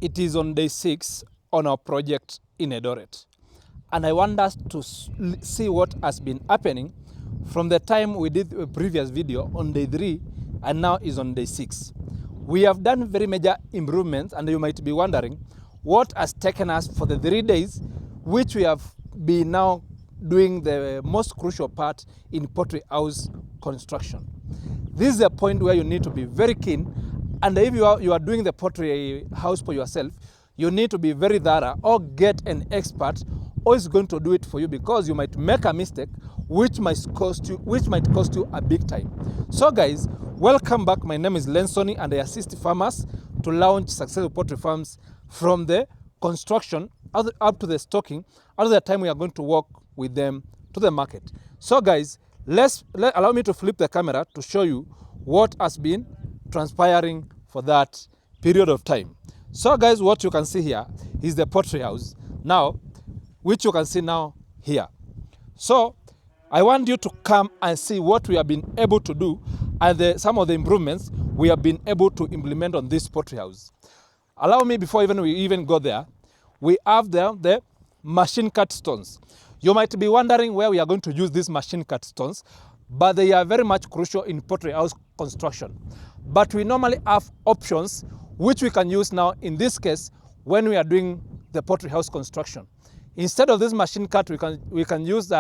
It is on day 6 on our project in Eldoret. And I want us to see what has been happening from the time we did a previous video on day 3 and now is on day 6. We have done very major improvements, and you might be wondering what has taken us for the 3 days, which we have been now doing the most crucial part in poultry house construction. This is a point where you need to be very keen, and if you are doing the poultry house for yourself, you need to be very thorough or get an expert who is going to do it for you, because you might make a mistake which might cost you a big time. So guys, welcome back. My name is Lensoni and I assist farmers to launch successful poultry farms from the construction up to the stocking, up to the time we are going to work with them to the market. So guys, allow me to flip the camera to show you what has been transpiring for that period of time. So guys, what you can see here is the poultry house now, which you can see now here. So I want you to come and see what we have been able to do and some of the improvements we have been able to implement on this poultry house. Allow me, before we even go there, we have there the machine cut stones. You might be wondering where we are going to use these machine cut stones, but they are very much crucial in poultry house construction. But we normally have options which we can use now in this case when we are doing the poultry house construction. Instead of this machine cut, we can use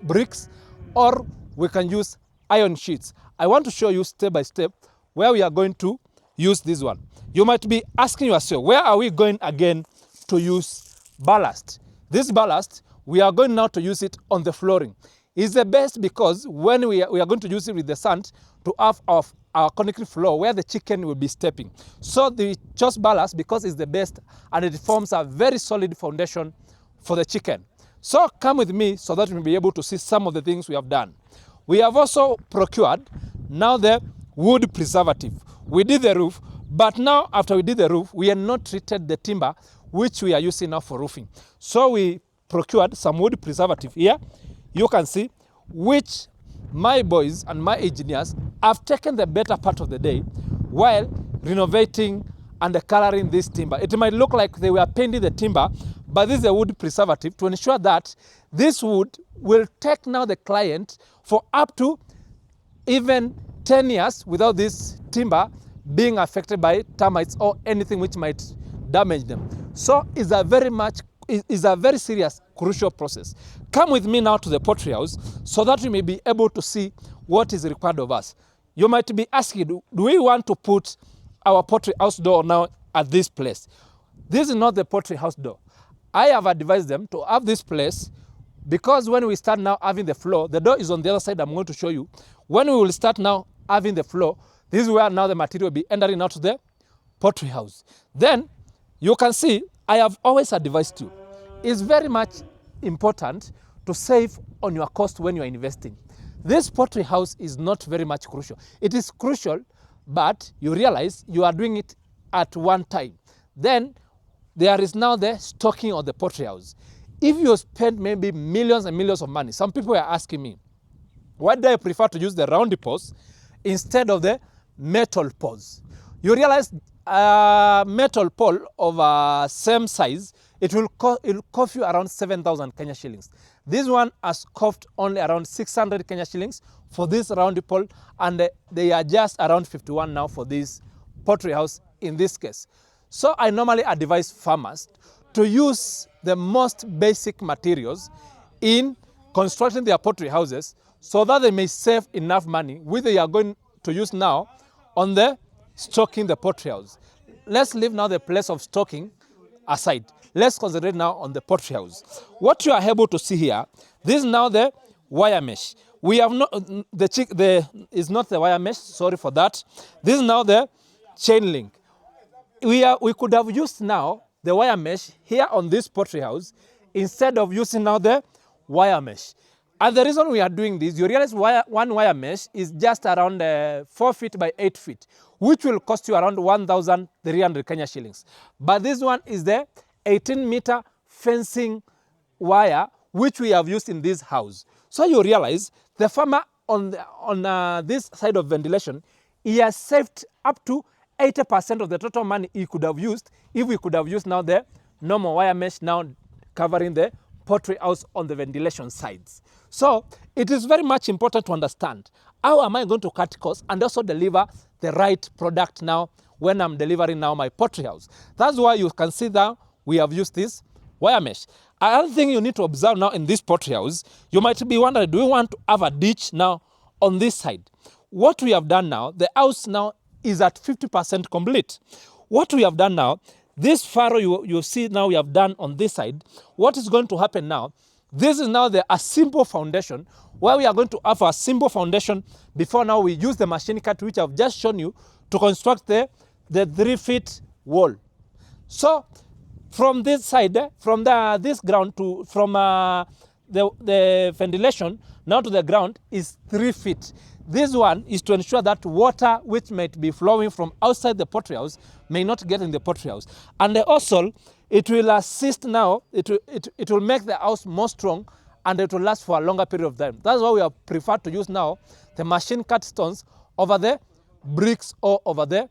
bricks, or we can use iron sheets. I want to show you step by step where we are going to use this one. You might be asking yourself, where are we going again to use ballast? This ballast, we are going now to use it on the flooring. It's the best because when we are going to use it with the sand to have our concrete floor where the chicken will be stepping. So we chose ballast because it's the best and it forms a very solid foundation for the chicken. So come with me so that we'll be able to see some of the things we have done. We have also procured now the wood preservative. We did the roof, but now after we did the roof, we have not treated the timber which we are using now for roofing. So we procured some wood preservative here. You can see which my boys and my engineers have taken the better part of the day while renovating and coloring this timber. It might look like they were painting the timber, but this is a wood preservative to ensure that this wood will take now the client for up to even 10 years without this timber being affected by termites or anything which might damage them. So it's a very serious, crucial process. Come with me now to the poultry house so that we may be able to see what is required of us. You might be asking, do we want to put our poultry house door now at this place? This is not the poultry house door. I have advised them to have this place because when we start now having the floor, the door is on the other side. I'm going to show you. When we will start now having the floor, this is where now the material will be entering out to the poultry house. Then you can see I have always advised you, it's very much important to save on your cost when you are investing. This poultry house is not very much crucial. It is crucial, but you realize you are doing it at one time. Then there is now the stocking of the poultry house. If you spend maybe millions and millions of money, some people are asking me, why do I prefer to use the round posts instead of the metal posts? You realize a metal pole of same size, it will cost you around 7,000 Kenya shillings. This one has cost only around 600 Kenya shillings for this round pole, and they are just around 51 now for this poultry house in this case. So I normally advise farmers to use the most basic materials in constructing their poultry houses so that they may save enough money, which they are going to use now on the stocking the poultry house. Let's leave now the place of stocking aside. Let's concentrate now on the poultry house. What you are able to see here, this is now the wire mesh. We have not is not the wire mesh, sorry for that. This is now the chain link. We could have used now the wire mesh here on this poultry house instead of using now the wire mesh. And the reason we are doing this, you realize one wire mesh is just around 4 feet by 8 feet, which will cost you around 1,300 Kenya shillings. But this one is the 18-meter fencing wire, which we have used in this house. So you realize the farmer on this side of ventilation, he has saved up to 80% of the total money he could have used if we could have used now the normal wire mesh now covering the poultry house on the ventilation sides. So it is very much important to understand how am I going to cut costs and also deliver the right product now when I'm delivering now my poultry house. That's why you can see that we have used this wire mesh. Another thing you need to observe now in this poultry house, you might be wondering, do we want to have a ditch now on this side? What we have done now, the house now is at 50% complete. What we have done now, this furrow you see now we have done on this side, what is going to happen now, this is now a simple foundation where we are going to have a simple foundation before now we use the machine cut which I've just shown you to construct the 3-feet wall. So from this side, from this ground to the ventilation now to the ground is 3 feet. This one is to ensure that water which might be flowing from outside the poultry house may not get in the poultry house. And also, it will assist now, it will make the house more strong and it will last for a longer period of time. That's why we have preferred to use now the machine cut stones over the bricks or over the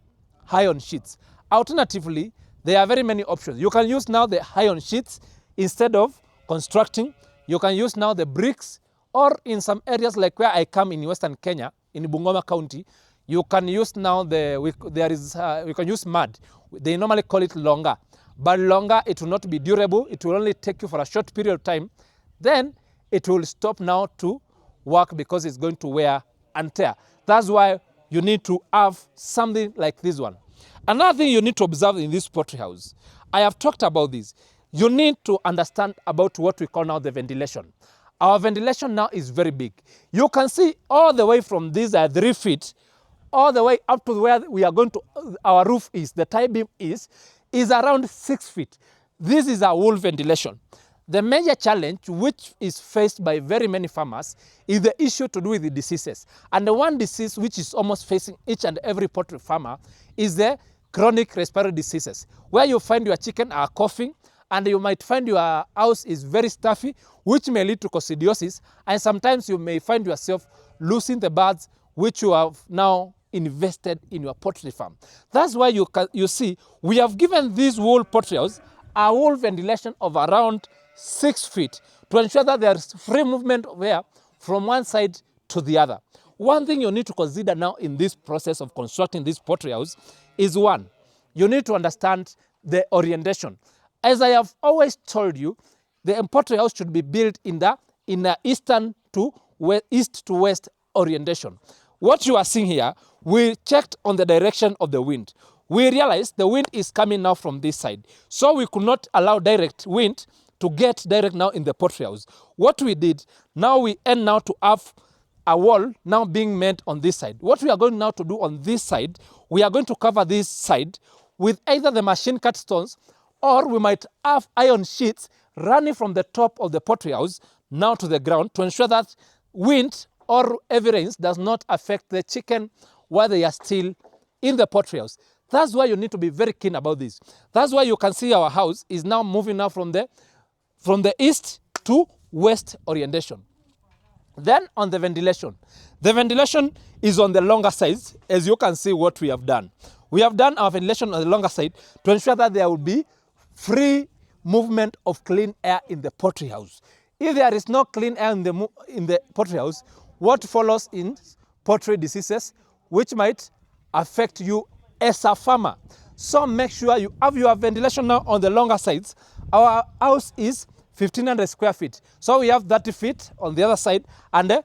iron sheets. Alternatively, there are very many options. You can use now the iron sheets instead of constructing. You can use now the bricks, or in some areas like where I come in Western Kenya, in Bungoma County, you can use now you can use mud. They normally call it longer. But longer, it will not be durable. It will only take you for a short period of time. Then it will stop now to work because it's going to wear and tear. That's why you need to have something like this one. Another thing you need to observe in this poultry house, I have talked about this. You need to understand about what we call now the ventilation. Our ventilation now is very big. You can see all the way from these 3 feet, all the way up to where we are going to, our roof is, the tie beam is around 6 feet. This is our wall ventilation. The major challenge which is faced by very many farmers is the issue to do with the diseases. And the one disease which is almost facing each and every poultry farmer is the chronic respiratory diseases, where you find your chicken are coughing, and you might find your house is very stuffy, which may lead to coccidiosis, and sometimes you may find yourself losing the birds which you have now invested in your poultry farm. That's why you see we have given this whole poultry house a whole ventilation of around 6 feet to ensure that there is free movement of air from one side to the other. One thing you need to consider now in this process of constructing this poultry house is one, you need to understand the orientation. As I have always told you, the poultry house should be built in the eastern to east to west orientation. What you are seeing here, we checked on the direction of the wind. We realized the wind is coming now from this side. So we could not allow direct wind to get direct now in the poultry house. What we did, now we end now to have a wall now being made on this side. What we are going now to do on this side, we are going to cover this side with either the machine cut stones, or we might have iron sheets running from the top of the poultry house now to the ground to ensure that wind or heavy rains does not affect the chicken while they are still in the poultry house. That's why you need to be very keen about this. That's why you can see our house is now moving now from the east to west orientation. Then on the ventilation is on the longer sides, as you can see what we have done. We have done our ventilation on the longer side to ensure that there will be free movement of clean air in the poultry house. If there is no clean air in the poultry house, what follows in poultry diseases, which might affect you as a farmer. So make sure you have your ventilation now on the longer sides. Our house is 1,500 square feet. So we have 30 feet on the other side and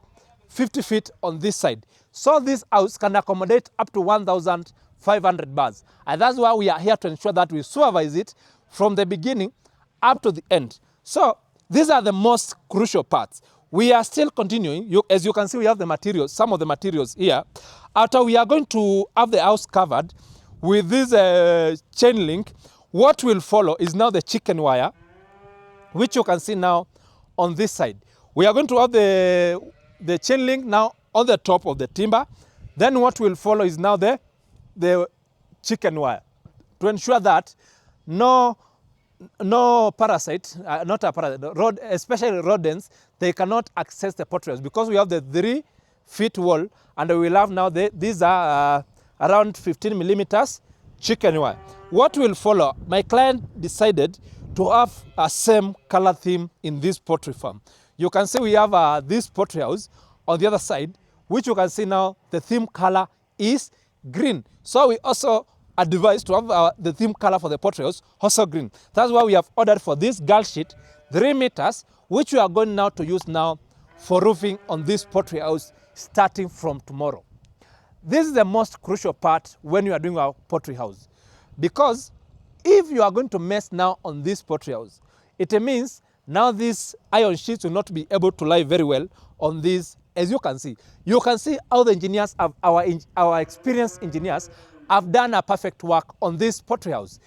50 feet on this side. So this house can accommodate up to 1,500 birds. And that's why we are here to ensure that we supervise it from the beginning up to the end. So these are the most crucial parts. We are still continuing. As you can see, we have the materials, some of the materials here. After we are going to have the house covered with this chain link, what will follow is now the chicken wire, which you can see now on this side. We are going to have the chain link now on the top of the timber. Then what will follow is now the chicken wire to ensure that no parasite, not a parasite, especially rodents, they cannot access the poultry house because we have the 3-feet wall and we will have now, these are around 15 millimeters chicken wire. What will follow? My client decided to have a same color theme in this poultry farm. You can see we have this poultry house on the other side, which you can see now the theme color is green. So we also advised to have the theme color for the poultry house also green. That's why we have ordered for this girl sheet 3 meters, which we are going now to use now for roofing on this poultry house starting from tomorrow. This is the most crucial part when you are doing our poultry house, because if you are going to mess now on this poultry house, it means now these iron sheets will not be able to lie very well on this. As you can see how the engineers have, our experienced engineers have done a perfect work on this poultry house.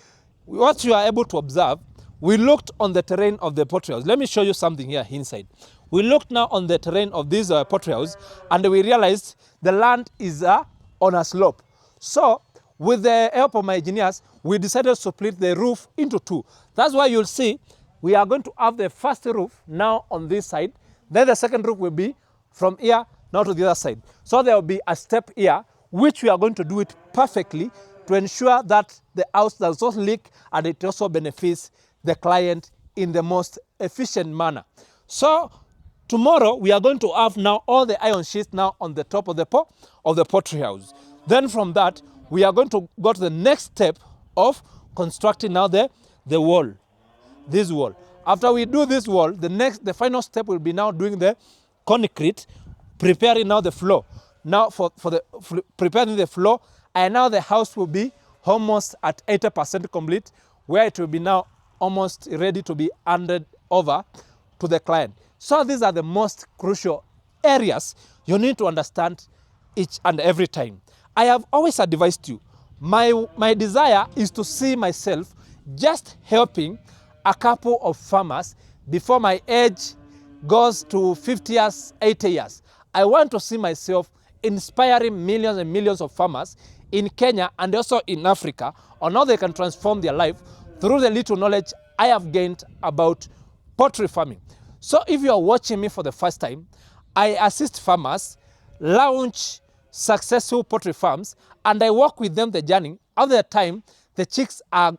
What you are able to observe, we looked on the terrain of the poultry house. Let me show you something here inside. We looked now on the terrain of this poultry house, and we realized the land is on a slope. So with the help of my engineers, we decided to split the roof into 2. That's why you'll see we are going to have the first roof now on this side. Then the second roof will be from here now to the other side. So there will be a step here, which we are going to do it perfectly to ensure that the house does not leak and it also benefits the client in the most efficient manner. So tomorrow we are going to have now all the iron sheets now on the top of the poultry house. Then from that we are going to go to the next step of constructing now the wall, this wall. After we do this wall, the final step will be now doing the concrete, preparing now the floor. Now preparing the floor, and now the house will be almost at 80% complete, where it will be now almost ready to be handed over to the client. So these are the most crucial areas you need to understand each and every time. I have always advised you, my desire is to see myself just helping a couple of farmers before my age goes to 50 years, 80 years. I want to see myself inspiring millions and millions of farmers in Kenya and also in Africa on how they can transform their life through the little knowledge I have gained about poultry farming. So if you are watching me for the first time, I assist farmers launch successful poultry farms, and I work with them the journey. At the time, the chicks are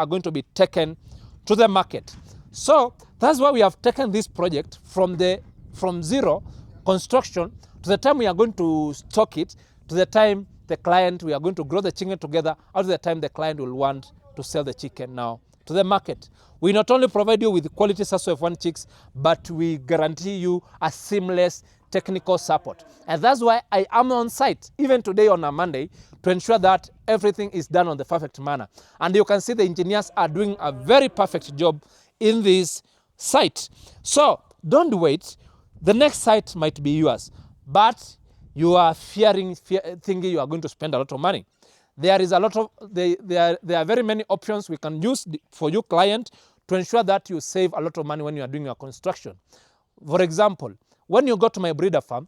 going to be taken to the market. So that's why we have taken this project from zero construction to the time we are going to stock it, to the time the client, we are going to grow the chicken together, out to the time the client will want to sell the chicken now to the market. We not only provide you with quality source of one chicks, but we guarantee you a seamless technical support. And that's why I am on site, even today on a Monday, to ensure that everything is done on the perfect manner. And you can see the engineers are doing a very perfect job in this site. So don't wait. The next site might be yours, but you are thinking you are going to spend a lot of money. There is a lot of, there are very many options we can use for your client to ensure that you save a lot of money when you are doing your construction. For example, when you go to my breeder farm,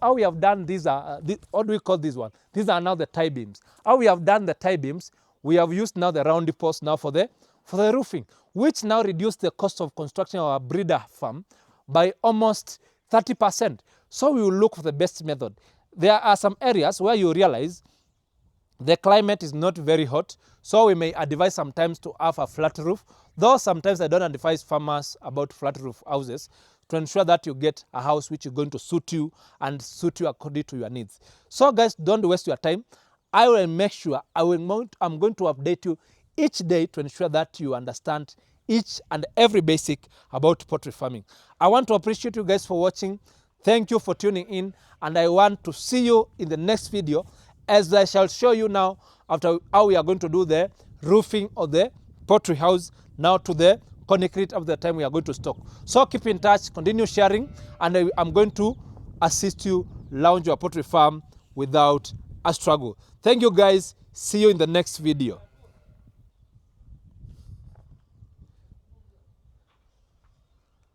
how we have done these what do we call this one? These are now the tie beams. How we have done the tie beams, we have used now the round posts now for the roofing, which now reduce the cost of constructing our breeder farm by almost 30%. So we will look for the best method. There are some areas where you realize the climate is not very hot, so we may advise sometimes to have a flat roof, though sometimes I don't advise farmers about flat roof houses, to ensure that you get a house which is going to suit you and suit you according to your needs. So guys, don't waste your time. I will make sure I'm going to update you each day to ensure that you understand each and every basic about poultry farming. I want to appreciate you guys for watching. Thank you for tuning in, and I want to see you in the next video, as I shall show you now after how we are going to do the roofing of the poultry house now to the concrete of the time we are going to stock. So keep in touch, continue sharing, and I'm going to assist you launch your poultry farm without a struggle. Thank you guys. See you in the next video.